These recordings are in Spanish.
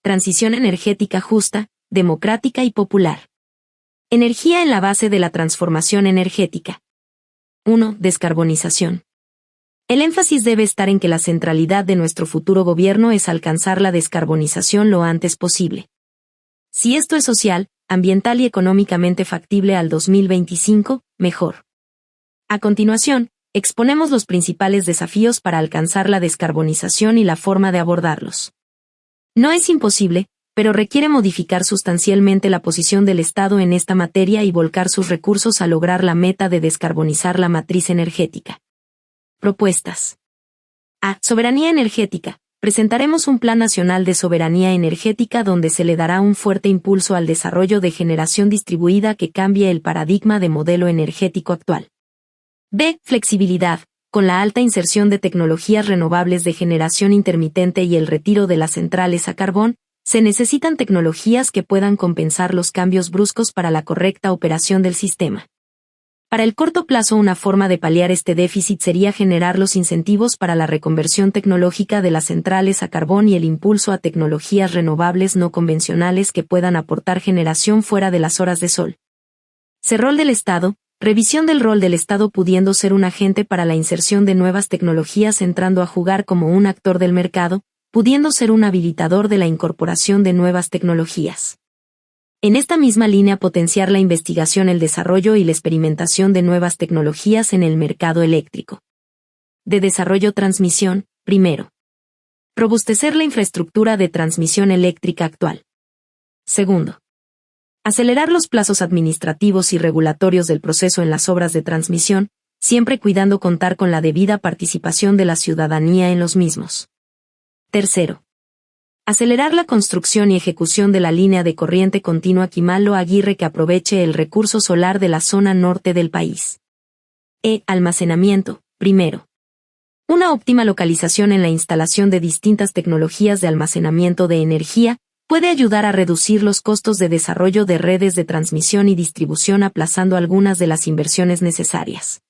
transición energética justa, democrática y popular. Energía en la base de la transformación energética. 1. Descarbonización. El énfasis debe estar en que la centralidad de nuestro futuro gobierno es alcanzar la descarbonización lo antes posible. Si esto es social, ambiental y económicamente factible al 2025, mejor. A continuación, exponemos los principales desafíos para alcanzar la descarbonización y la forma de abordarlos. No es imposible, pero requiere modificar sustancialmente la posición del Estado en esta materia y volcar sus recursos a lograr la meta de descarbonizar la matriz energética. Propuestas. A. Soberanía energética. Presentaremos un Plan Nacional de Soberanía Energética donde se le dará un fuerte impulso al desarrollo de generación distribuida que cambie el paradigma de modelo energético actual. B. Flexibilidad. Con la alta inserción de tecnologías renovables de generación intermitente y el retiro de las centrales a carbón, se necesitan tecnologías que puedan compensar los cambios bruscos para la correcta operación del sistema. Para el corto plazo, una forma de paliar este déficit sería generar los incentivos para la reconversión tecnológica de las centrales a carbón y el impulso a tecnologías renovables no convencionales que puedan aportar generación fuera de las horas de sol. C. Rol del Estado. Revisión del rol del Estado pudiendo ser un agente para la inserción de nuevas tecnologías entrando a jugar como un actor del mercado, pudiendo ser un habilitador de la incorporación de nuevas tecnologías. En esta misma línea potenciar la investigación, el desarrollo y la experimentación de nuevas tecnologías en el mercado eléctrico. De desarrollo transmisión, primero. Robustecer la infraestructura de transmisión eléctrica actual. Segundo. Acelerar los plazos administrativos y regulatorios del proceso en las obras de transmisión, siempre cuidando contar con la debida participación de la ciudadanía en los mismos. Tercero. Acelerar la construcción y ejecución de la línea de corriente continua Quimalo-Aguirre que aproveche el recurso solar de la zona norte del país. Almacenamiento, primero. Una óptima localización en la instalación de distintas tecnologías de almacenamiento de energía puede ayudar a reducir los costos de desarrollo de redes de transmisión y distribución aplazando algunas de las inversiones necesarias.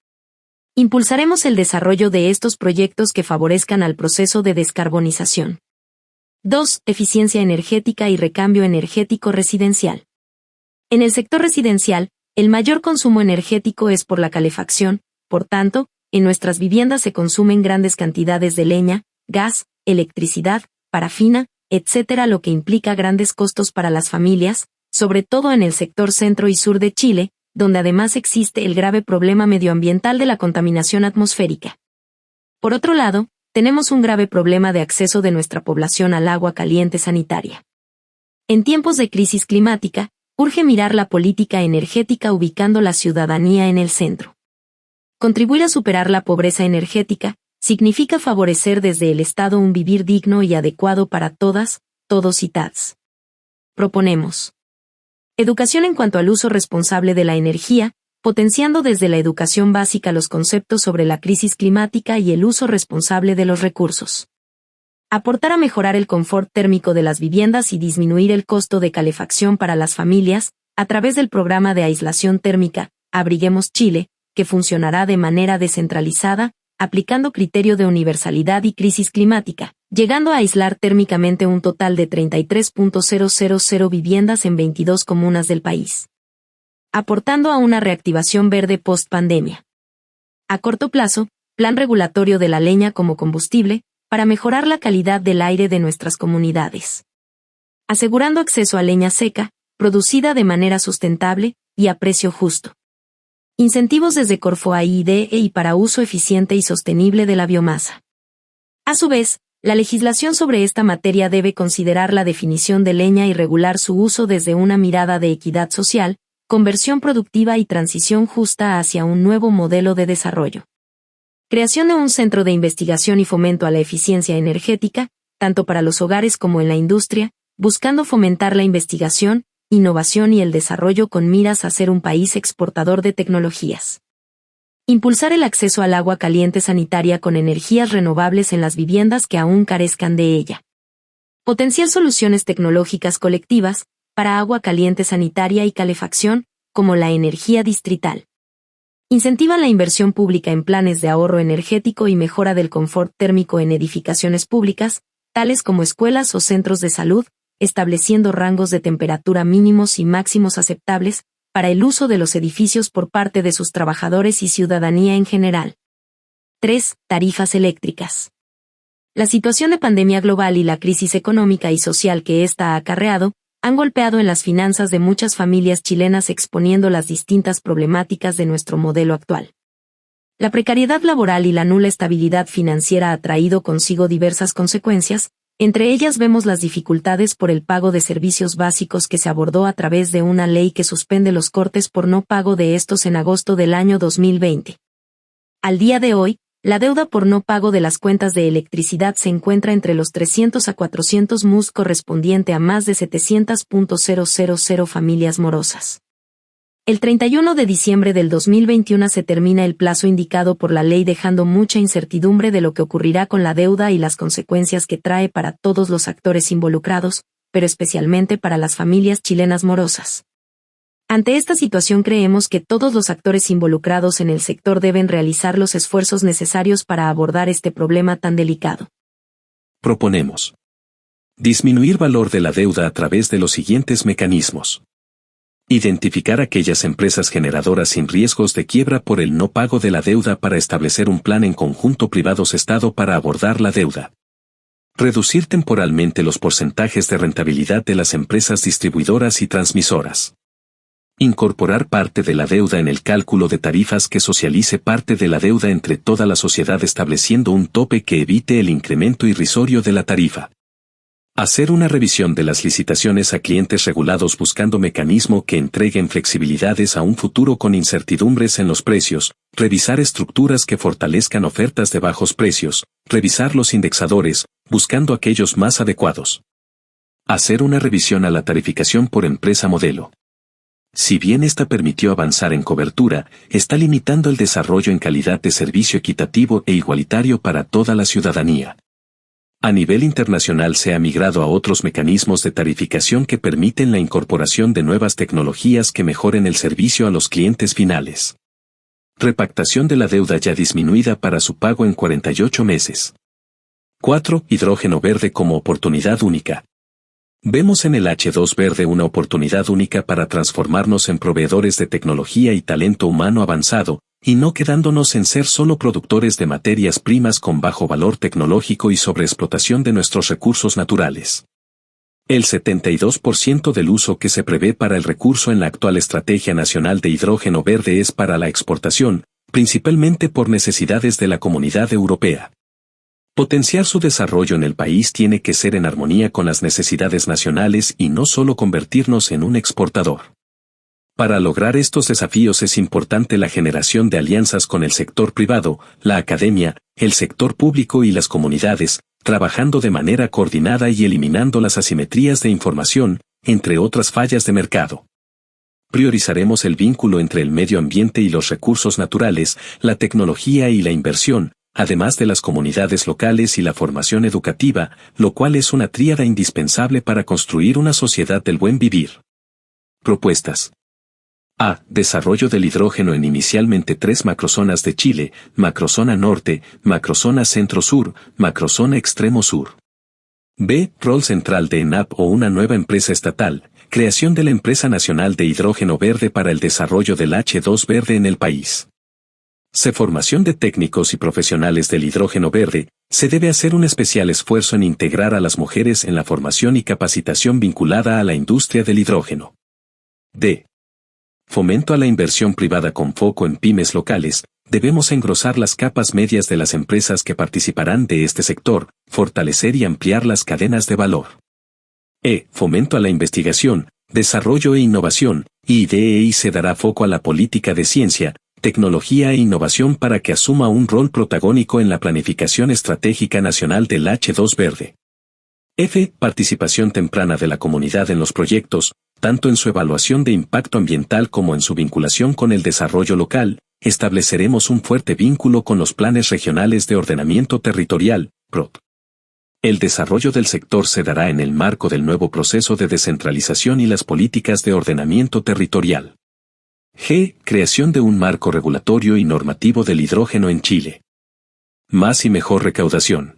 Impulsaremos el desarrollo de estos proyectos que favorezcan al proceso de descarbonización. 2. Eficiencia energética y recambio energético residencial. En el sector residencial, el mayor consumo energético es por la calefacción, por tanto, en nuestras viviendas se consumen grandes cantidades de leña, gas, electricidad, parafina, etc., lo que implica grandes costos para las familias, sobre todo en el sector centro y sur de Chile, donde además existe el grave problema medioambiental de la contaminación atmosférica. Por otro lado, tenemos un grave problema de acceso de nuestra población al agua caliente sanitaria. En tiempos de crisis climática, urge mirar la política energética ubicando la ciudadanía en el centro. Contribuir a superar la pobreza energética significa favorecer desde el Estado un vivir digno y adecuado para todas, todos y todas. Proponemos educación en cuanto al uso responsable de la energía, potenciando desde la educación básica los conceptos sobre la crisis climática y el uso responsable de los recursos. Aportar a mejorar el confort térmico de las viviendas y disminuir el costo de calefacción para las familias, a través del programa de aislación térmica, Abriguemos Chile, que funcionará de manera descentralizada, aplicando criterio de universalidad y crisis climática, llegando a aislar térmicamente un total de 33.000 viviendas en 22 comunas del país. Aportando a una reactivación verde post-pandemia. A corto plazo, plan regulatorio de la leña como combustible, para mejorar la calidad del aire de nuestras comunidades. Asegurando acceso a leña seca, producida de manera sustentable, y a precio justo. Incentivos desde Corfo-AIDE y para uso eficiente y sostenible de la biomasa. A su vez, la legislación sobre esta materia debe considerar la definición de leña y regular su uso desde una mirada de equidad social, conversión productiva y transición justa hacia un nuevo modelo de desarrollo. Creación de un centro de investigación y fomento a la eficiencia energética, tanto para los hogares como en la industria, buscando fomentar la investigación, innovación y el desarrollo con miras a ser un país exportador de tecnologías. Impulsar el acceso al agua caliente sanitaria con energías renovables en las viviendas que aún carezcan de ella. Potenciar soluciones tecnológicas colectivas, para agua caliente sanitaria y calefacción, como la energía distrital. Incentivan la inversión pública en planes de ahorro energético y mejora del confort térmico en edificaciones públicas, tales como escuelas o centros de salud, estableciendo rangos de temperatura mínimos y máximos aceptables para el uso de los edificios por parte de sus trabajadores y ciudadanía en general. 3. Tarifas eléctricas. La situación de pandemia global y la crisis económica y social que ésta ha acarreado han golpeado en las finanzas de muchas familias chilenas, exponiendo las distintas problemáticas de nuestro modelo actual. La precariedad laboral y la nula estabilidad financiera ha traído consigo diversas consecuencias. Entre ellas vemos las dificultades por el pago de servicios básicos que se abordó a través de una ley que suspende los cortes por no pago de estos en agosto del año 2020. Al día de hoy, la deuda por no pago de las cuentas de electricidad se encuentra entre los 300 a 400 MUS, correspondiente a más de 700.000 familias morosas. El 31 de diciembre del 2021 se termina el plazo indicado por la ley, dejando mucha incertidumbre de lo que ocurrirá con la deuda y las consecuencias que trae para todos los actores involucrados, pero especialmente para las familias chilenas morosas. Ante esta situación, creemos que todos los actores involucrados en el sector deben realizar los esfuerzos necesarios para abordar este problema tan delicado. Proponemos disminuir valor de la deuda a través de los siguientes mecanismos. Identificar aquellas empresas generadoras sin riesgos de quiebra por el no pago de la deuda para establecer un plan en conjunto privados-Estado para abordar la deuda. Reducir temporalmente los porcentajes de rentabilidad de las empresas distribuidoras y transmisoras. Incorporar parte de la deuda en el cálculo de tarifas que socialice parte de la deuda entre toda la sociedad, estableciendo un tope que evite el incremento irrisorio de la tarifa. Hacer una revisión de las licitaciones a clientes regulados, buscando mecanismo que entreguen flexibilidades a un futuro con incertidumbres en los precios, revisar estructuras que fortalezcan ofertas de bajos precios, revisar los indexadores, buscando aquellos más adecuados. Hacer una revisión a la tarificación por empresa modelo. Si bien esta permitió avanzar en cobertura, está limitando el desarrollo en calidad de servicio equitativo e igualitario para toda la ciudadanía. A nivel internacional se ha migrado a otros mecanismos de tarificación que permiten la incorporación de nuevas tecnologías que mejoren el servicio a los clientes finales. Repactación de la deuda ya disminuida para su pago en 48 meses. 4. Hidrógeno verde como oportunidad única. Vemos en el H2 verde una oportunidad única para transformarnos en proveedores de tecnología y talento humano avanzado, y no quedándonos en ser solo productores de materias primas con bajo valor tecnológico y sobreexplotación de nuestros recursos naturales. El 72% del uso que se prevé para el recurso en la actual Estrategia Nacional de Hidrógeno Verde es para la exportación, principalmente por necesidades de la Comunidad Europea. Potenciar su desarrollo en el país tiene que ser en armonía con las necesidades nacionales y no solo convertirnos en un exportador. Para lograr estos desafíos es importante la generación de alianzas con el sector privado, la academia, el sector público y las comunidades, trabajando de manera coordinada y eliminando las asimetrías de información, entre otras fallas de mercado. Priorizaremos el vínculo entre el medio ambiente y los recursos naturales, la tecnología y la inversión, además de las comunidades locales y la formación educativa, lo cual es una tríada indispensable para construir una sociedad del buen vivir. Propuestas. A. Desarrollo del hidrógeno en inicialmente 3 macrozonas de Chile: macrozona norte, macrozona centro-sur, macrozona extremo-sur. B. Rol central de ENAP o una nueva empresa estatal, creación de la Empresa Nacional de Hidrógeno Verde para el desarrollo del H2 verde en el país. C. Formación de técnicos y profesionales del hidrógeno verde. Se debe hacer un especial esfuerzo en integrar a las mujeres en la formación y capacitación vinculada a la industria del hidrógeno. D. Fomento a la inversión privada con foco en pymes locales. Debemos engrosar las capas medias de las empresas que participarán de este sector, fortalecer y ampliar las cadenas de valor. E. Fomento a la investigación, desarrollo e innovación, y de ahí se dará foco a la política de ciencia, tecnología e innovación para que asuma un rol protagónico en la planificación estratégica nacional del H2 verde. F. Participación temprana de la comunidad en los proyectos, tanto en su evaluación de impacto ambiental como en su vinculación con el desarrollo local. Estableceremos un fuerte vínculo con los planes regionales de ordenamiento territorial, PROT. El desarrollo del sector se dará en el marco del nuevo proceso de descentralización y las políticas de ordenamiento territorial. G. Creación de un marco regulatorio y normativo del hidrógeno en Chile. Más y mejor recaudación.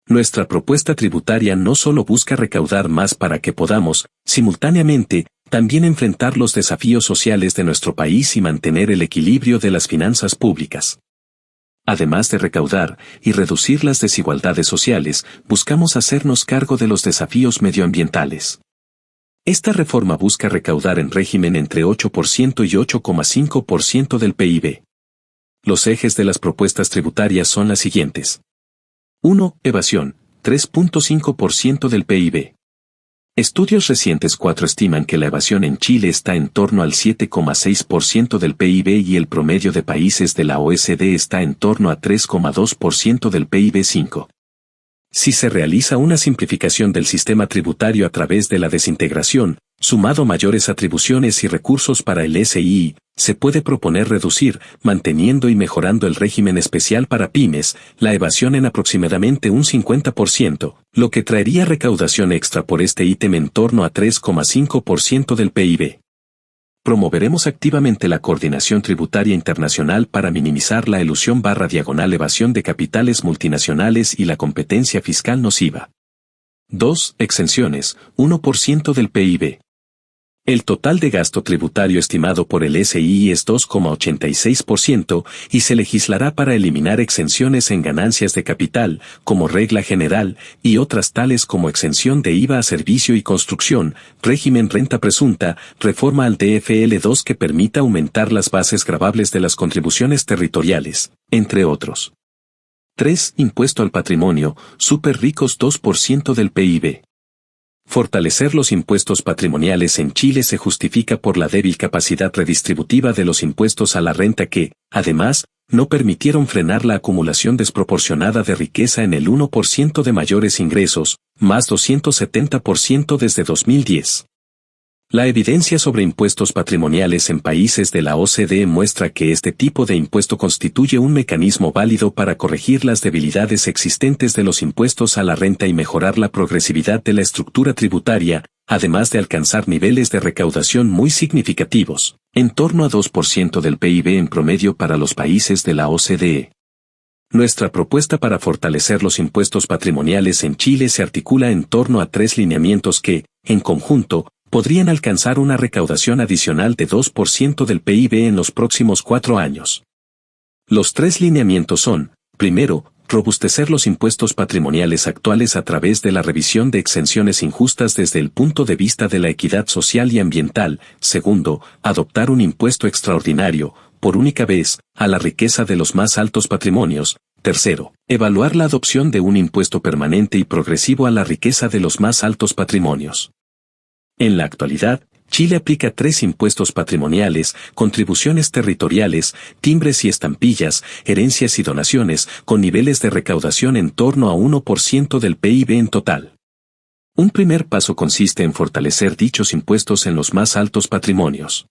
Nuestra propuesta tributaria no solo busca recaudar más para que podamos, simultáneamente, también enfrentar los desafíos sociales de nuestro país y mantener el equilibrio de las finanzas públicas. Además de recaudar y reducir las desigualdades sociales, buscamos hacernos cargo de los desafíos medioambientales. Esta reforma busca recaudar en régimen entre 8% y 8,5% del PIB. Los ejes de las propuestas tributarias son las siguientes. 1. Evasión, 3,5% del PIB. Estudios recientes estiman que la evasión en Chile está en torno al 7,6% del PIB y el promedio de países de la OECD está en torno a 3,2% del PIB. 5. Si se realiza una simplificación del sistema tributario a través de la desintegración, sumado mayores atribuciones y recursos para el SII, se puede proponer reducir, manteniendo y mejorando el régimen especial para pymes, la evasión en aproximadamente un 50%, lo que traería recaudación extra por este ítem en torno a 3,5% del PIB. Promoveremos activamente la coordinación tributaria internacional para minimizar la elusión/evasión de capitales multinacionales y la competencia fiscal nociva. 2. Exenciones, 1% del PIB. El total de gasto tributario estimado por el SII es 2,86% y se legislará para eliminar exenciones en ganancias de capital, como regla general, y otras tales como exención de IVA a servicio y construcción, régimen renta presunta, reforma al TFL2 que permita aumentar las bases gravables de las contribuciones territoriales, entre otros. 3. Impuesto al patrimonio, súper ricos 2% del PIB. Fortalecer los impuestos patrimoniales en Chile se justifica por la débil capacidad redistributiva de los impuestos a la renta que, además, no permitieron frenar la acumulación desproporcionada de riqueza en el 1% de mayores ingresos, más 270% desde 2010. La evidencia sobre impuestos patrimoniales en países de la OCDE muestra que este tipo de impuesto constituye un mecanismo válido para corregir las debilidades existentes de los impuestos a la renta y mejorar la progresividad de la estructura tributaria, además de alcanzar niveles de recaudación muy significativos, en torno a 2% del PIB en promedio para los países de la OCDE. Nuestra propuesta para fortalecer los impuestos patrimoniales en Chile se articula en torno a 3 lineamientos que, en conjunto, podrían alcanzar una recaudación adicional de 2% del PIB en los próximos 4 años. Los 3 lineamientos son, primero, robustecer los impuestos patrimoniales actuales a través de la revisión de exenciones injustas desde el punto de vista de la equidad social y ambiental. Segundo, adoptar un impuesto extraordinario, por única vez, a la riqueza de los más altos patrimonios. Tercero, evaluar la adopción de un impuesto permanente y progresivo a la riqueza de los más altos patrimonios. En la actualidad, Chile aplica 3 impuestos patrimoniales, contribuciones territoriales, timbres y estampillas, herencias y donaciones, con niveles de recaudación en torno a 1% del PIB en total. Un primer paso consiste en fortalecer dichos impuestos en los más altos patrimonios.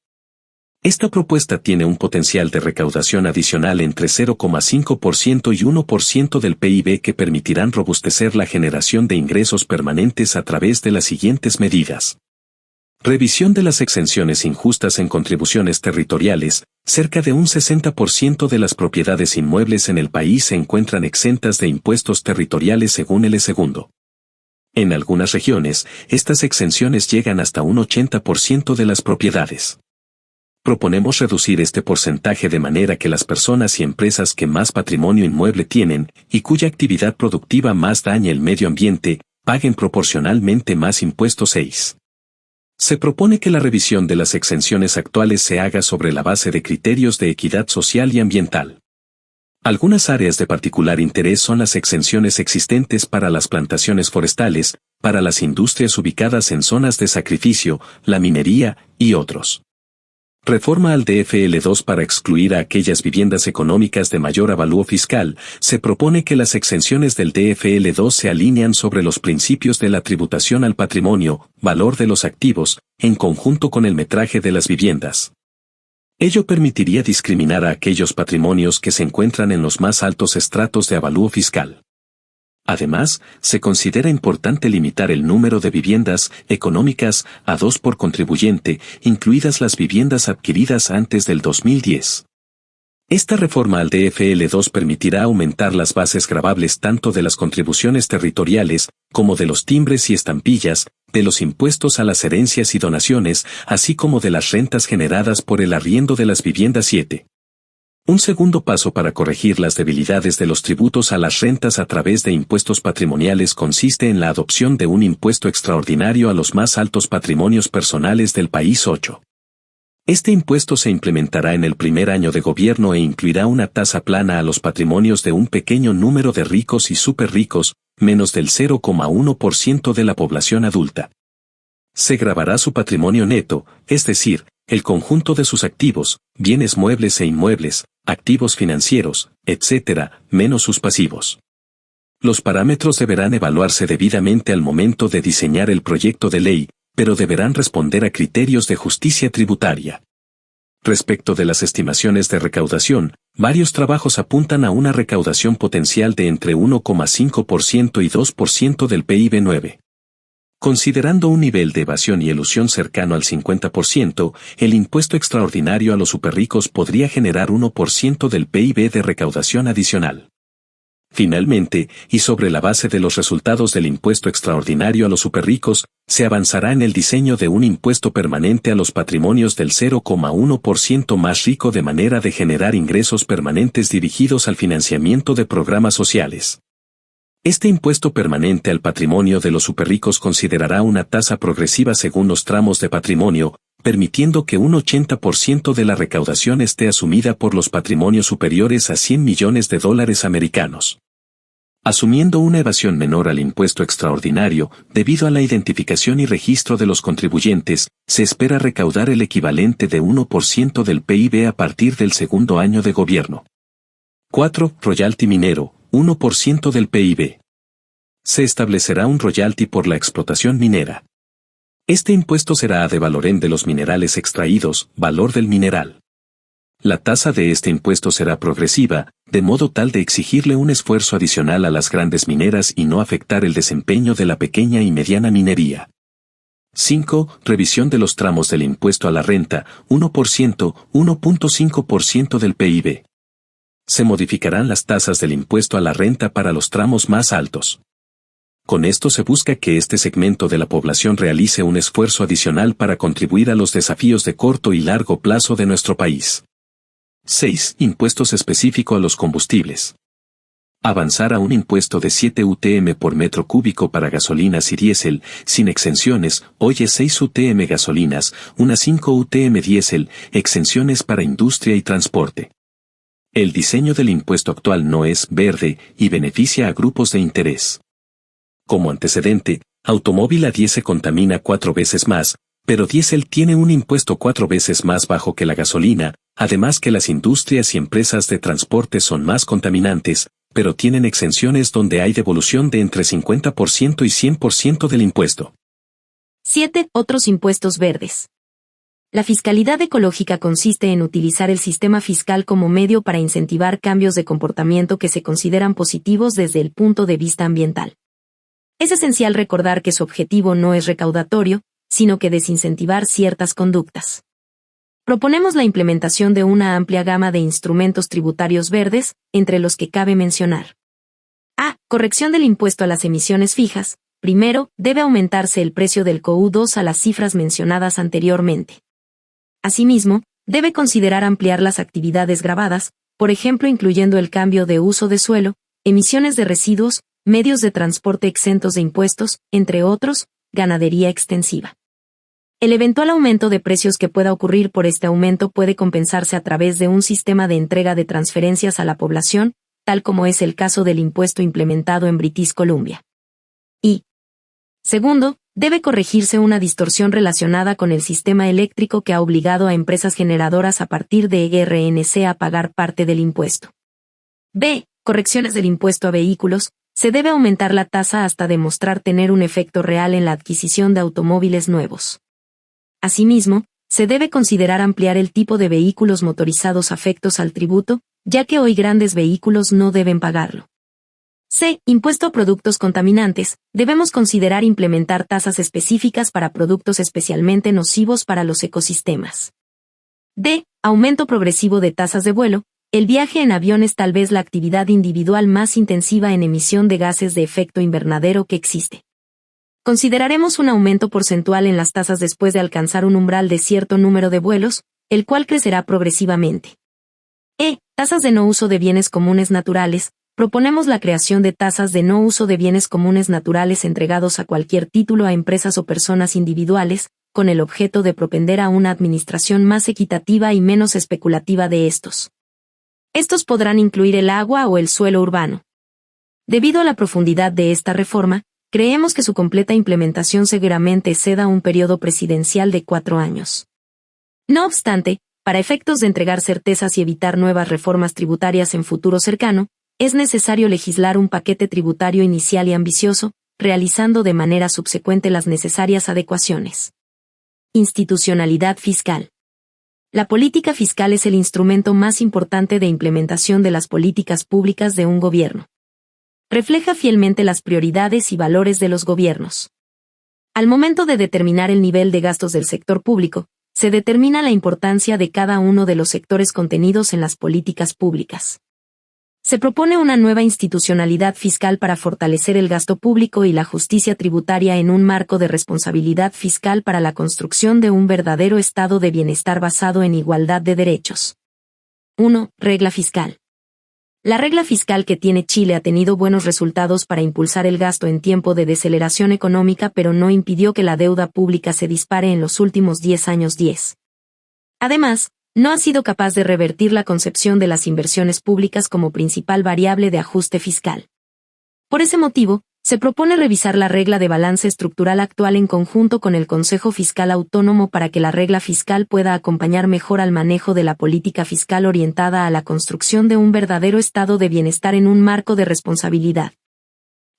Esta propuesta tiene un potencial de recaudación adicional entre 0,5% y 1% del PIB que permitirán robustecer la generación de ingresos permanentes a través de las siguientes medidas. Revisión de las exenciones injustas en contribuciones territoriales. Cerca de un 60% de las propiedades inmuebles en el país se encuentran exentas de impuestos territoriales según el segundo. En algunas regiones, estas exenciones llegan hasta un 80% de las propiedades. Proponemos reducir este porcentaje de manera que las personas y empresas que más patrimonio inmueble tienen, y cuya actividad productiva más daña el medio ambiente, paguen proporcionalmente más impuestos. 6. Se propone que la revisión de las exenciones actuales se haga sobre la base de criterios de equidad social y ambiental. Algunas áreas de particular interés son las exenciones existentes para las plantaciones forestales, para las industrias ubicadas en zonas de sacrificio, la minería, y otros. Reforma al TFL2 para excluir a aquellas viviendas económicas de mayor avalúo fiscal. Se propone que las exenciones del TFL2 se alinean sobre los principios de la tributación al patrimonio, valor de los activos, en conjunto con el metraje de las viviendas. Ello permitiría discriminar a aquellos patrimonios que se encuentran en los más altos estratos de avalúo fiscal. Además, se considera importante limitar el número de viviendas económicas a 2 por contribuyente, incluidas las viviendas adquiridas antes del 2010. Esta reforma al DFL2 permitirá aumentar las bases gravables tanto de las contribuciones territoriales, como de los timbres y estampillas, de los impuestos a las herencias y donaciones, así como de las rentas generadas por el arriendo de las viviendas. 7. Un segundo paso para corregir las debilidades de los tributos a las rentas a través de impuestos patrimoniales consiste en la adopción de un impuesto extraordinario a los más altos patrimonios personales del país. 8. Este impuesto se implementará en el primer año de gobierno e incluirá una tasa plana a los patrimonios de un pequeño número de ricos y superricos, menos del 0,1% de la población adulta. Se gravará su patrimonio neto, es decir, el conjunto de sus activos, bienes muebles e inmuebles, activos financieros, etc., menos sus pasivos. Los parámetros deberán evaluarse debidamente al momento de diseñar el proyecto de ley, pero deberán responder a criterios de justicia tributaria. Respecto de las estimaciones de recaudación, varios trabajos apuntan a una recaudación potencial de entre 1,5% y 2% del PIB. 9. Considerando un nivel de evasión y elusión cercano al 50%, el impuesto extraordinario a los superricos podría generar 1% del PIB de recaudación adicional. Finalmente, y sobre la base de los resultados del impuesto extraordinario a los superricos, se avanzará en el diseño de un impuesto permanente a los patrimonios del 0,1% más rico de manera de generar ingresos permanentes dirigidos al financiamiento de programas sociales. Este impuesto permanente al patrimonio de los superricos considerará una tasa progresiva según los tramos de patrimonio, permitiendo que un 80% de la recaudación esté asumida por los patrimonios superiores a $100 millones americanos. Asumiendo una evasión menor al impuesto extraordinario, debido a la identificación y registro de los contribuyentes, se espera recaudar el equivalente de 1% del PIB a partir del segundo año de gobierno. 4. Royalty minero, 1% del PIB. Se establecerá un royalty por la explotación minera. Este impuesto será ad valorem de los minerales extraídos, valor del mineral. La tasa de este impuesto será progresiva, de modo tal de exigirle un esfuerzo adicional a las grandes mineras y no afectar el desempeño de la pequeña y mediana minería. 5. Revisión de los tramos del impuesto a la renta, 1%, 1.5% del PIB. Se modificarán las tasas del impuesto a la renta para los tramos más altos. Con esto se busca que este segmento de la población realice un esfuerzo adicional para contribuir a los desafíos de corto y largo plazo de nuestro país. 6. Impuestos específico a los combustibles. Avanzar a un impuesto de 7 UTM por metro cúbico para gasolinas y diésel, sin exenciones, hoy es 6 UTM gasolinas, unas 5 UTM diésel, exenciones para industria y transporte. El diseño del impuesto actual no es verde y beneficia a grupos de interés. Como antecedente, automóvil a diésel contamina 4 veces más, pero diésel tiene un impuesto 4 veces más bajo que la gasolina, además que las industrias y empresas de transporte son más contaminantes, pero tienen exenciones donde hay devolución de entre 50% y 100% del impuesto. 7. Otros impuestos verdes. La fiscalidad ecológica consiste en utilizar el sistema fiscal como medio para incentivar cambios de comportamiento que se consideran positivos desde el punto de vista ambiental. Es esencial recordar que su objetivo no es recaudatorio, sino que desincentivar ciertas conductas. Proponemos la implementación de una amplia gama de instrumentos tributarios verdes, entre los que cabe mencionar. A. Corrección del impuesto a las emisiones fijas. Primero, debe aumentarse el precio del CO2 a las cifras mencionadas anteriormente. Asimismo, debe considerar ampliar las actividades gravadas, por ejemplo incluyendo el cambio de uso de suelo, emisiones de residuos, medios de transporte exentos de impuestos, entre otros, ganadería extensiva. El eventual aumento de precios que pueda ocurrir por este aumento puede compensarse a través de un sistema de entrega de transferencias a la población, tal como es el caso del impuesto implementado en British Columbia. Y, segundo, debe corregirse una distorsión relacionada con el sistema eléctrico que ha obligado a empresas generadoras a partir de RNC a pagar parte del impuesto. B. Correcciones del impuesto a vehículos. Se debe aumentar la tasa hasta demostrar tener un efecto real en la adquisición de automóviles nuevos. Asimismo, se debe considerar ampliar el tipo de vehículos motorizados afectos al tributo, ya que hoy grandes vehículos no deben pagarlo. C. Impuesto a productos contaminantes. Debemos considerar implementar tasas específicas para productos especialmente nocivos para los ecosistemas. D. Aumento progresivo de tasas de vuelo. el viaje en avión es tal vez la actividad individual más intensiva en emisión de gases de efecto invernadero que existe. Consideraremos un aumento porcentual en las tasas después de alcanzar un umbral de cierto número de vuelos, el cual crecerá progresivamente. Tasas de no uso de bienes comunes naturales. Proponemos la creación de tasas de no uso de bienes comunes naturales entregados a cualquier título a empresas o personas individuales, con el objeto de propender a una administración más equitativa y menos especulativa de estos. Estos podrán incluir el agua o el suelo urbano. Debido a la profundidad de esta reforma, creemos que su completa implementación seguramente ceda un periodo presidencial de 4 años. No obstante, para efectos de entregar certezas y evitar nuevas reformas tributarias en futuro cercano, es necesario legislar un paquete tributario inicial y ambicioso, realizando de manera subsecuente las necesarias adecuaciones. Institucionalidad fiscal. La política fiscal es el instrumento más importante de implementación de las políticas públicas de un gobierno. Refleja fielmente las prioridades y valores de los gobiernos. Al momento de determinar el nivel de gastos del sector público, se determina la importancia de cada uno de los sectores contenidos en las políticas públicas. Se propone una nueva institucionalidad fiscal para fortalecer el gasto público y la justicia tributaria en un marco de responsabilidad fiscal para la construcción de un verdadero estado de bienestar basado en igualdad de derechos. 1. Regla fiscal. La regla fiscal que tiene Chile ha tenido buenos resultados para impulsar el gasto en tiempo de deceleración económica, pero no impidió que la deuda pública se dispare en los últimos 10 años. Además, no ha sido capaz de revertir la concepción de las inversiones públicas como principal variable de ajuste fiscal. Por ese motivo, se propone revisar la regla de balance estructural actual en conjunto con el Consejo Fiscal Autónomo para que la regla fiscal pueda acompañar mejor al manejo de la política fiscal orientada a la construcción de un verdadero estado de bienestar en un marco de responsabilidad.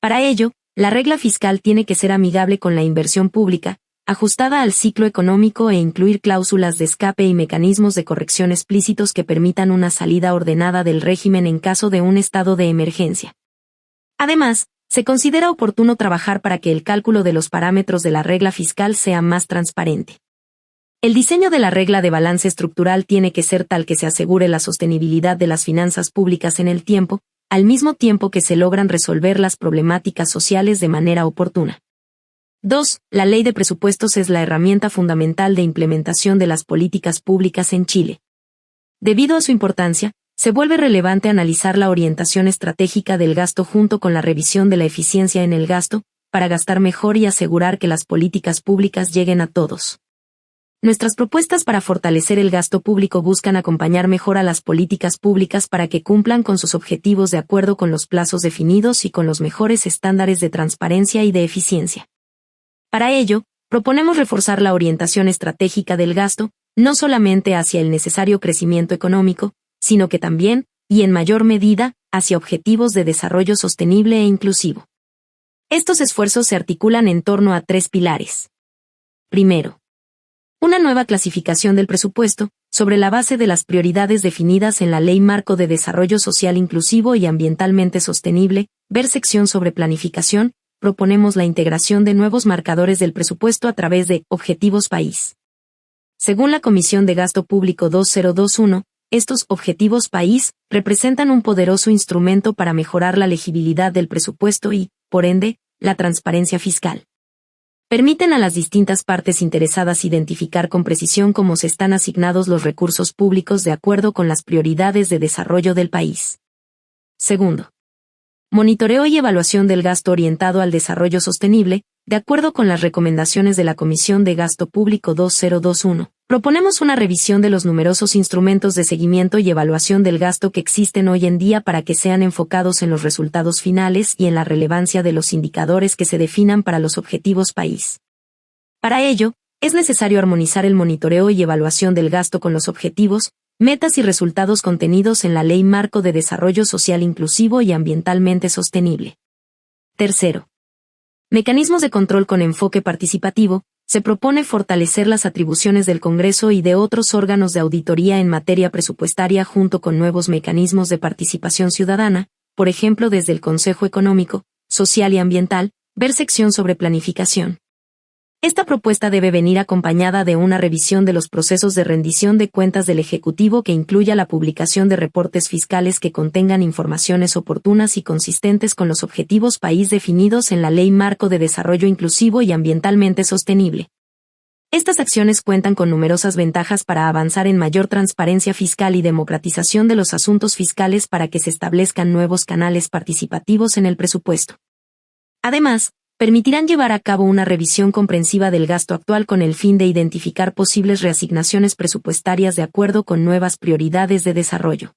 Para ello, la regla fiscal tiene que ser amigable con la inversión pública, ajustada al ciclo económico e incluir cláusulas de escape y mecanismos de corrección explícitos que permitan una salida ordenada del régimen en caso de un estado de emergencia. Además, se considera oportuno trabajar para que el cálculo de los parámetros de la regla fiscal sea más transparente. El diseño de la regla de balance estructural tiene que ser tal que se asegure la sostenibilidad de las finanzas públicas en el tiempo, al mismo tiempo que se logran resolver las problemáticas sociales de manera oportuna. 2. La Ley de Presupuestos es la herramienta fundamental de implementación de las políticas públicas en Chile. Debido a su importancia, se vuelve relevante analizar la orientación estratégica del gasto junto con la revisión de la eficiencia en el gasto, para gastar mejor y asegurar que las políticas públicas lleguen a todos. Nuestras propuestas para fortalecer el gasto público buscan acompañar mejor a las políticas públicas para que cumplan con sus objetivos de acuerdo con los plazos definidos y con los mejores estándares de transparencia y de eficiencia. Para ello, proponemos reforzar la orientación estratégica del gasto, no solamente hacia el necesario crecimiento económico, sino que también, y en mayor medida, hacia objetivos de desarrollo sostenible e inclusivo. Estos esfuerzos se articulan en torno a 3 pilares. Primero, una nueva clasificación del presupuesto, sobre la base de las prioridades definidas en la Ley Marco de Desarrollo Social Inclusivo y Ambientalmente Sostenible, ver sección sobre planificación. Proponemos la integración de nuevos marcadores del presupuesto a través de objetivos país. Según la Comisión de Gasto Público 2021, estos objetivos país representan un poderoso instrumento para mejorar la legibilidad del presupuesto y, por ende, la transparencia fiscal. Permiten a las distintas partes interesadas identificar con precisión cómo se están asignados los recursos públicos de acuerdo con las prioridades de desarrollo del país. Segundo, monitoreo y evaluación del gasto orientado al desarrollo sostenible, de acuerdo con las recomendaciones de la Comisión de Gasto Público 2021. Proponemos una revisión de los numerosos instrumentos de seguimiento y evaluación del gasto que existen hoy en día para que sean enfocados en los resultados finales y en la relevancia de los indicadores que se definan para los objetivos país. Para ello, es necesario armonizar el monitoreo y evaluación del gasto con los objetivos, metas y resultados contenidos en la Ley Marco de Desarrollo Social Inclusivo y Ambientalmente Sostenible. Tercero, mecanismos de control con enfoque participativo. Se propone fortalecer las atribuciones del Congreso y de otros órganos de auditoría en materia presupuestaria junto con nuevos mecanismos de participación ciudadana, por ejemplo desde el Consejo Económico, Social y Ambiental, ver sección sobre planificación. Esta propuesta debe venir acompañada de una revisión de los procesos de rendición de cuentas del Ejecutivo que incluya la publicación de reportes fiscales que contengan informaciones oportunas y consistentes con los objetivos país definidos en la Ley Marco de Desarrollo Inclusivo y Ambientalmente Sostenible. Estas acciones cuentan con numerosas ventajas para avanzar en mayor transparencia fiscal y democratización de los asuntos fiscales para que se establezcan nuevos canales participativos en el presupuesto. Además, permitirán llevar a cabo una revisión comprensiva del gasto actual con el fin de identificar posibles reasignaciones presupuestarias de acuerdo con nuevas prioridades de desarrollo.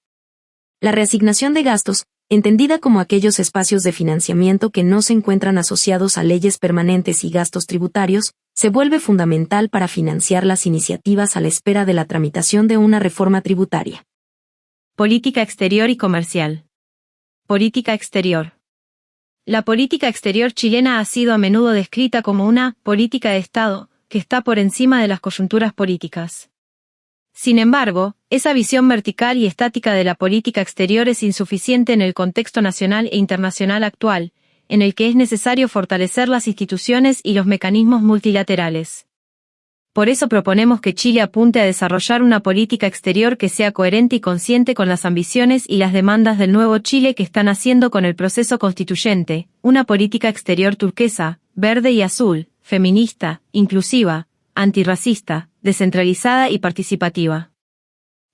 La reasignación de gastos, entendida como aquellos espacios de financiamiento que no se encuentran asociados a leyes permanentes y gastos tributarios, se vuelve fundamental para financiar las iniciativas a la espera de la tramitación de una reforma tributaria. Política exterior y comercial. Política exterior. La política exterior chilena ha sido a menudo descrita como una política de Estado, que está por encima de las coyunturas políticas. Sin embargo, esa visión vertical y estática de la política exterior es insuficiente en el contexto nacional e internacional actual, en el que es necesario fortalecer las instituciones y los mecanismos multilaterales. Por eso proponemos que Chile apunte a desarrollar una política exterior que sea coherente y consciente con las ambiciones y las demandas del nuevo Chile que está naciendo con el proceso constituyente, una política exterior turquesa, verde y azul, feminista, inclusiva, antirracista, descentralizada y participativa.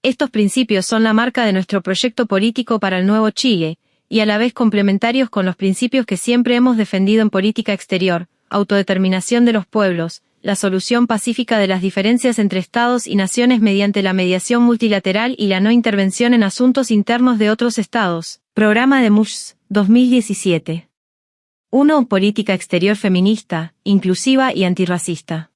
Estos principios son la marca de nuestro proyecto político para el nuevo Chile, y a la vez complementarios con los principios que siempre hemos defendido en política exterior: autodeterminación de los pueblos, la solución pacífica de las diferencias entre estados y naciones mediante la mediación multilateral y la no intervención en asuntos internos de otros estados. Programa de MUSH, 2017. 1. Política exterior feminista, inclusiva y antirracista.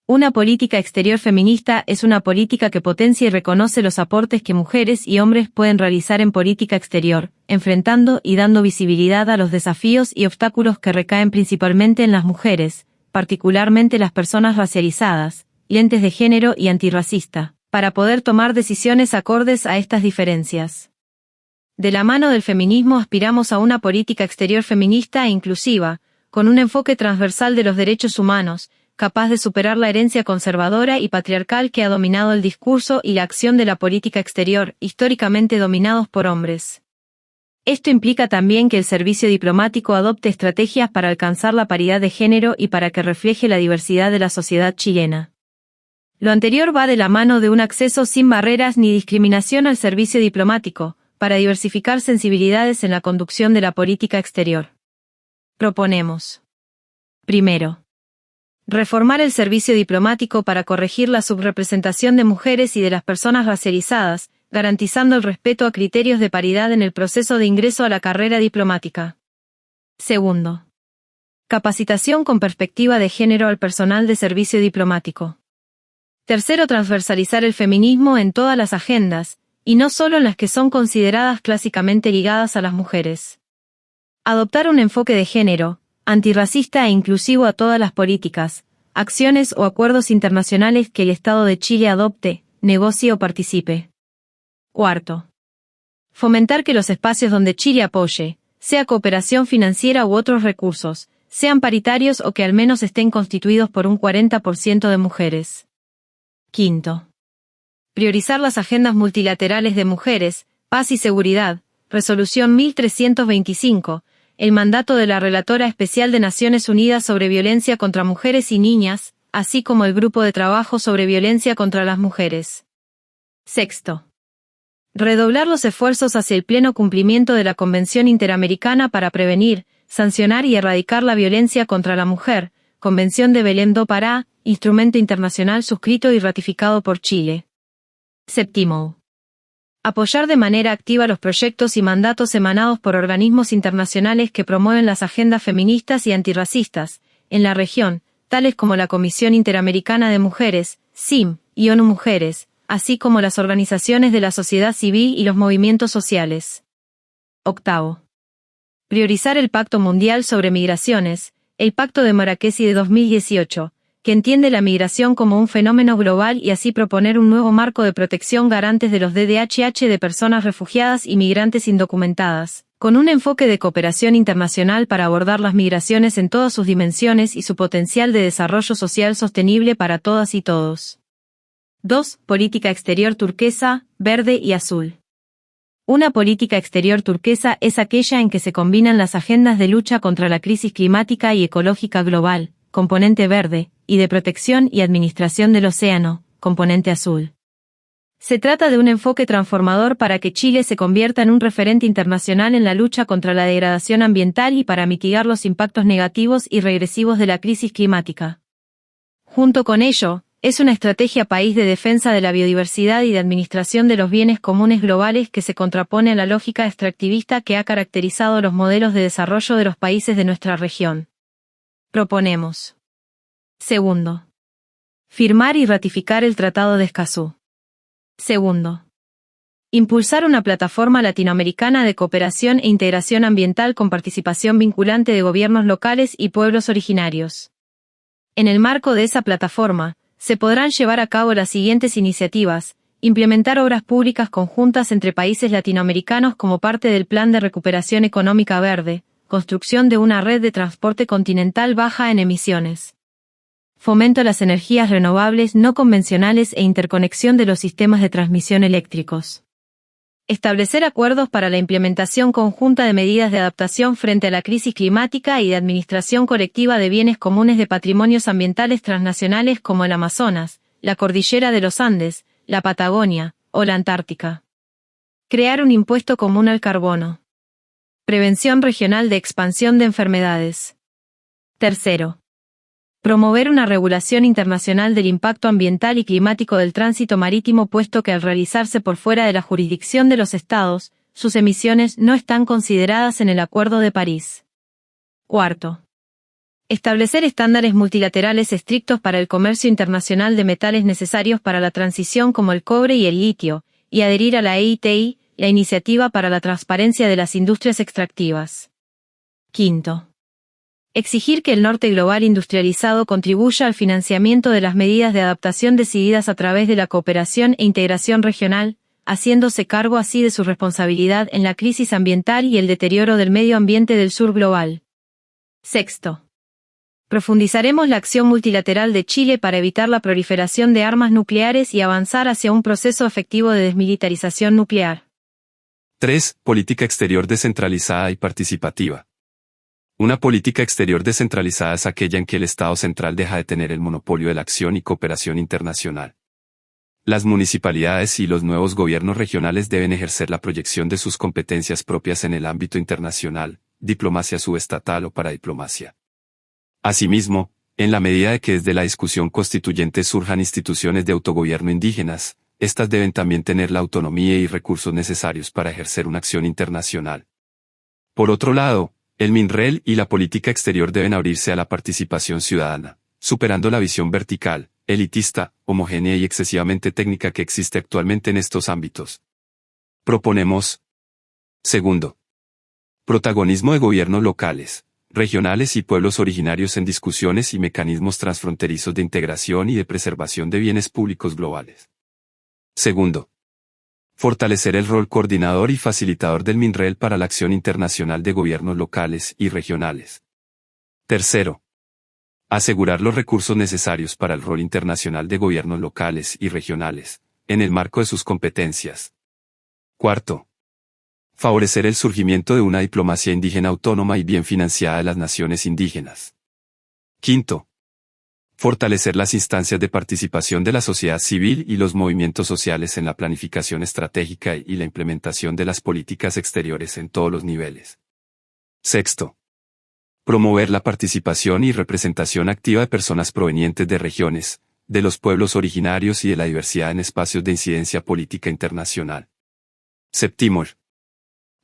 Una política exterior feminista es una política que potencia y reconoce los aportes que mujeres y hombres pueden realizar en política exterior, enfrentando y dando visibilidad a los desafíos y obstáculos que recaen principalmente en las mujeres, particularmente las personas racializadas, lentes de género y antirracista, para poder tomar decisiones acordes a estas diferencias. De la mano del feminismo aspiramos a una política exterior feminista e inclusiva, con un enfoque transversal de los derechos humanos, capaz de superar la herencia conservadora y patriarcal que ha dominado el discurso y la acción de la política exterior, históricamente dominados por hombres. Esto implica también que el servicio diplomático adopte estrategias para alcanzar la paridad de género y para que refleje la diversidad de la sociedad chilena. Lo anterior va de la mano de un acceso sin barreras ni discriminación al servicio diplomático, para diversificar sensibilidades en la conducción de la política exterior. Proponemos: primero, reformar el servicio diplomático para corregir la subrepresentación de mujeres y de las personas racializadas, garantizando el respeto a criterios de paridad en el proceso de ingreso a la carrera diplomática. Segundo, capacitación con perspectiva de género al personal de servicio diplomático. Tercero, transversalizar el feminismo en todas las agendas, y no solo en las que son consideradas clásicamente ligadas a las mujeres. Adoptar un enfoque de género, antirracista e inclusivo a todas las políticas, acciones o acuerdos internacionales que el Estado de Chile adopte, negocie o participe. Cuarto, fomentar que los espacios donde Chile apoye, sea cooperación financiera u otros recursos, sean paritarios o que al menos estén constituidos por un 40% de mujeres. Quinto, priorizar las agendas multilaterales de mujeres, paz y seguridad, Resolución 1325, el mandato de la Relatora Especial de Naciones Unidas sobre Violencia contra Mujeres y Niñas, así como el Grupo de Trabajo sobre Violencia contra las Mujeres. Sexto, redoblar los esfuerzos hacia el pleno cumplimiento de la Convención Interamericana para prevenir, sancionar y erradicar la violencia contra la mujer, Convención de Belém do Pará, instrumento internacional suscrito y ratificado por Chile. Séptimo, apoyar de manera activa los proyectos y mandatos emanados por organismos internacionales que promueven las agendas feministas y antirracistas, en la región, tales como la Comisión Interamericana de Mujeres, CIM, y ONU Mujeres, así como las organizaciones de la sociedad civil y los movimientos sociales. Octavo, priorizar el Pacto Mundial sobre Migraciones, el Pacto de Marrakech de 2018, que entiende la migración como un fenómeno global y así proponer un nuevo marco de protección garantes de los DDHH de personas refugiadas y migrantes indocumentadas, con un enfoque de cooperación internacional para abordar las migraciones en todas sus dimensiones y su potencial de desarrollo social sostenible para todas y todos. 2. Política exterior turquesa, verde y azul. Una política exterior turquesa es aquella en que se combinan las agendas de lucha contra la crisis climática y ecológica global, componente verde, y de protección y administración del océano, componente azul. Se trata de un enfoque transformador para que Chile se convierta en un referente internacional en la lucha contra la degradación ambiental y para mitigar los impactos negativos y regresivos de la crisis climática. Junto con ello, es una estrategia país de defensa de la biodiversidad y de administración de los bienes comunes globales que se contrapone a la lógica extractivista que ha caracterizado los modelos de desarrollo de los países de nuestra región. Proponemos. Segundo. Firmar y ratificar el Tratado de Escazú. Segundo. Impulsar una plataforma latinoamericana de cooperación e integración ambiental con participación vinculante de gobiernos locales y pueblos originarios. En el marco de esa plataforma, se podrán llevar a cabo las siguientes iniciativas: implementar obras públicas conjuntas entre países latinoamericanos como parte del Plan de Recuperación Económica Verde, construcción de una red de transporte continental baja en emisiones. Fomento a las energías renovables no convencionales e interconexión de los sistemas de transmisión eléctricos. Establecer acuerdos para la implementación conjunta de medidas de adaptación frente a la crisis climática y de administración colectiva de bienes comunes de patrimonios ambientales transnacionales como el Amazonas, la Cordillera de los Andes, la Patagonia o la Antártica. Crear un impuesto común al carbono. Prevención regional de expansión de enfermedades. Tercero. Promover una regulación internacional del impacto ambiental y climático del tránsito marítimo, puesto que al realizarse por fuera de la jurisdicción de los Estados, sus emisiones no están consideradas en el Acuerdo de París. Cuarto. Establecer estándares multilaterales estrictos para el comercio internacional de metales necesarios para la transición como el cobre y el litio, y adherir a la EITI, la Iniciativa para la Transparencia de las Industrias Extractivas. Quinto. Exigir que el norte global industrializado contribuya al financiamiento de las medidas de adaptación decididas a través de la cooperación e integración regional, haciéndose cargo así de su responsabilidad en la crisis ambiental y el deterioro del medio ambiente del sur global. Sexto. Profundizaremos la acción multilateral de Chile para evitar la proliferación de armas nucleares y avanzar hacia un proceso efectivo de desmilitarización nuclear. 3. Política exterior descentralizada y participativa. Una política exterior descentralizada es aquella en que el Estado central deja de tener el monopolio de la acción y cooperación internacional. Las municipalidades y los nuevos gobiernos regionales deben ejercer la proyección de sus competencias propias en el ámbito internacional, diplomacia subestatal o paradiplomacia. Asimismo, en la medida de que desde la discusión constituyente surjan instituciones de autogobierno indígenas, estas deben también tener la autonomía y recursos necesarios para ejercer una acción internacional. Por otro lado, el MINREL y la política exterior deben abrirse a la participación ciudadana, superando la visión vertical, elitista, homogénea y excesivamente técnica que existe actualmente en estos ámbitos. Proponemos. Segundo. Protagonismo de gobiernos locales, regionales y pueblos originarios en discusiones y mecanismos transfronterizos de integración y de preservación de bienes públicos globales. Segundo. Fortalecer el rol coordinador y facilitador del MINREL para la acción internacional de gobiernos locales y regionales. Tercero. Asegurar los recursos necesarios para el rol internacional de gobiernos locales y regionales, en el marco de sus competencias. Cuarto. Favorecer el surgimiento de una diplomacia indígena autónoma y bien financiada de las naciones indígenas. Quinto. Fortalecer las instancias de participación de la sociedad civil y los movimientos sociales en la planificación estratégica y la implementación de las políticas exteriores en todos los niveles. Sexto. Promover la participación y representación activa de personas provenientes de regiones, de los pueblos originarios y de la diversidad en espacios de incidencia política internacional. Séptimo.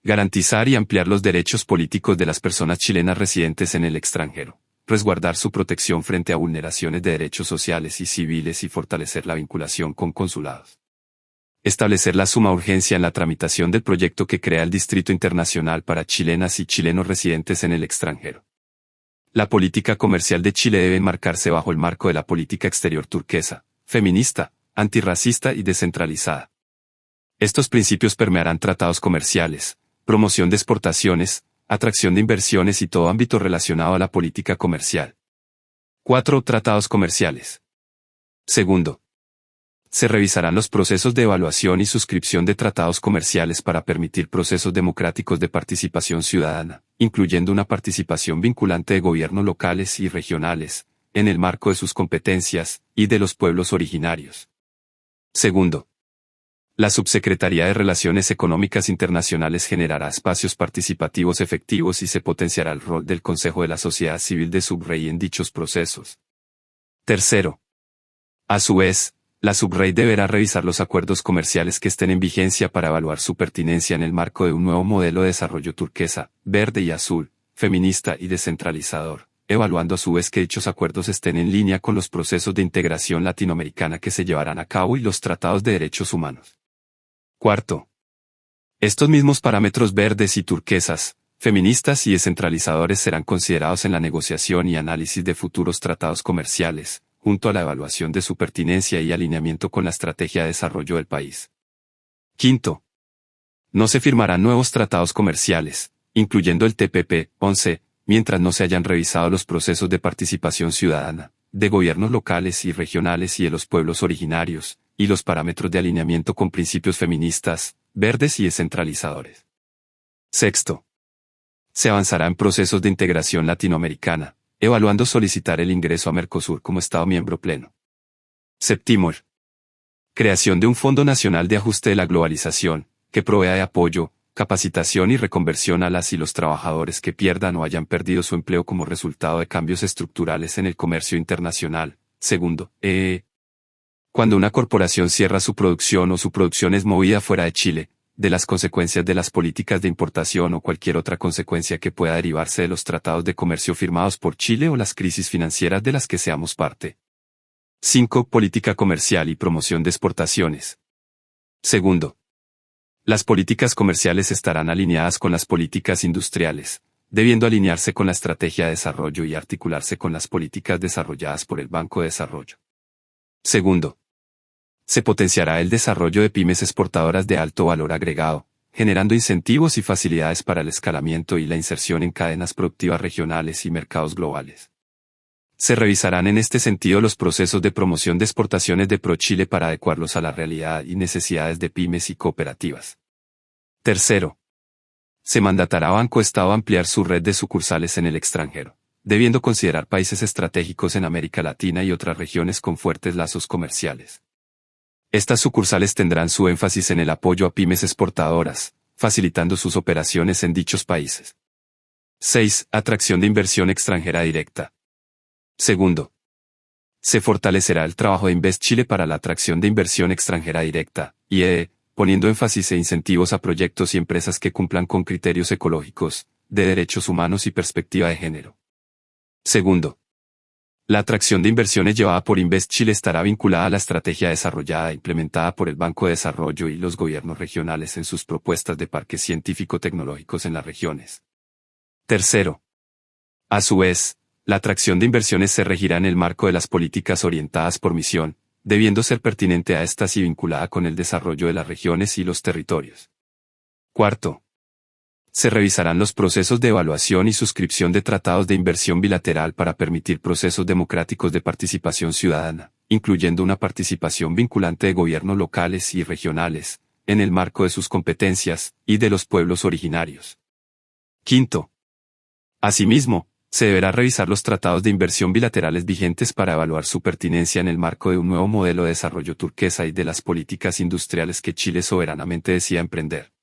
Garantizar y ampliar los derechos políticos de las personas chilenas residentes en el extranjero. Resguardar su protección frente a vulneraciones de derechos sociales y civiles y fortalecer la vinculación con consulados. Establecer la suma urgencia en la tramitación del proyecto que crea el Distrito Internacional para chilenas y chilenos residentes en el extranjero. La política comercial de Chile debe enmarcarse bajo el marco de la política exterior turquesa, feminista, antirracista y descentralizada. Estos principios permearán tratados comerciales, promoción de exportaciones, atracción de inversiones y todo ámbito relacionado a la política comercial. 4. Tratados comerciales. Segundo, se revisarán los procesos de evaluación y suscripción de tratados comerciales para permitir procesos democráticos de participación ciudadana, incluyendo una participación vinculante de gobiernos locales y regionales, en el marco de sus competencias, y de los pueblos originarios. Segundo, la Subsecretaría de Relaciones Económicas Internacionales generará espacios participativos efectivos y se potenciará el rol del Consejo de la Sociedad Civil de Subrey en dichos procesos. Tercero, a su vez, la Subrey deberá revisar los acuerdos comerciales que estén en vigencia para evaluar su pertinencia en el marco de un nuevo modelo de desarrollo turquesa, verde y azul, feminista y descentralizador, evaluando a su vez que dichos acuerdos estén en línea con los procesos de integración latinoamericana que se llevarán a cabo y los tratados de derechos humanos. Cuarto, estos mismos parámetros verdes y turquesas, feministas y descentralizadores serán considerados en la negociación y análisis de futuros tratados comerciales, junto a la evaluación de su pertinencia y alineamiento con la estrategia de desarrollo del país. Quinto, no se firmarán nuevos tratados comerciales, incluyendo el TPP-11, mientras no se hayan revisado los procesos de participación ciudadana, de gobiernos locales y regionales y de los pueblos originarios, y los parámetros de alineamiento con principios feministas, verdes y descentralizadores. Sexto, se avanzará en procesos de integración latinoamericana, evaluando solicitar el ingreso a Mercosur como Estado miembro pleno. Séptimo, creación de un Fondo Nacional de Ajuste de la Globalización, que provea de apoyo, capacitación y reconversión a las y los trabajadores que pierdan o hayan perdido su empleo como resultado de cambios estructurales en el comercio internacional. Segundo, cuando una corporación cierra su producción o su producción es movida fuera de Chile, de las consecuencias de las políticas de importación o cualquier otra consecuencia que pueda derivarse de los tratados de comercio firmados por Chile o las crisis financieras de las que seamos parte. 5. Política comercial y promoción de exportaciones. Segundo, las políticas comerciales estarán alineadas con las políticas industriales, debiendo alinearse con la estrategia de desarrollo y articularse con las políticas desarrolladas por el Banco de Desarrollo. Segundo, se potenciará el desarrollo de pymes exportadoras de alto valor agregado, generando incentivos y facilidades para el escalamiento y la inserción en cadenas productivas regionales y mercados globales. Se revisarán en este sentido los procesos de promoción de exportaciones de ProChile para adecuarlos a la realidad y necesidades de pymes y cooperativas. Tercero, se mandatará a Banco Estado ampliar su red de sucursales en el extranjero, debiendo considerar países estratégicos en América Latina y otras regiones con fuertes lazos comerciales. Estas sucursales tendrán su énfasis en el apoyo a pymes exportadoras, facilitando sus operaciones en dichos países. 6. Atracción de inversión extranjera directa. Segundo, se fortalecerá el trabajo de Invest Chile para la atracción de inversión extranjera directa, y poniendo énfasis e incentivos a proyectos y empresas que cumplan con criterios ecológicos, de derechos humanos y perspectiva de género. Segundo, la atracción de inversiones llevada por Invest Chile estará vinculada a la estrategia desarrollada e implementada por el Banco de Desarrollo y los gobiernos regionales en sus propuestas de parques científico-tecnológicos en las regiones. Tercero, a su vez, la atracción de inversiones se regirá en el marco de las políticas orientadas por misión, debiendo ser pertinente a estas y vinculada con el desarrollo de las regiones y los territorios. Cuarto, se revisarán los procesos de evaluación y suscripción de tratados de inversión bilateral para permitir procesos democráticos de participación ciudadana, incluyendo una participación vinculante de gobiernos locales y regionales, en el marco de sus competencias, y de los pueblos originarios. Quinto, asimismo, se deberá revisar los tratados de inversión bilaterales vigentes para evaluar su pertinencia en el marco de un nuevo modelo de desarrollo turquesa y de las políticas industriales que Chile soberanamente decida emprender.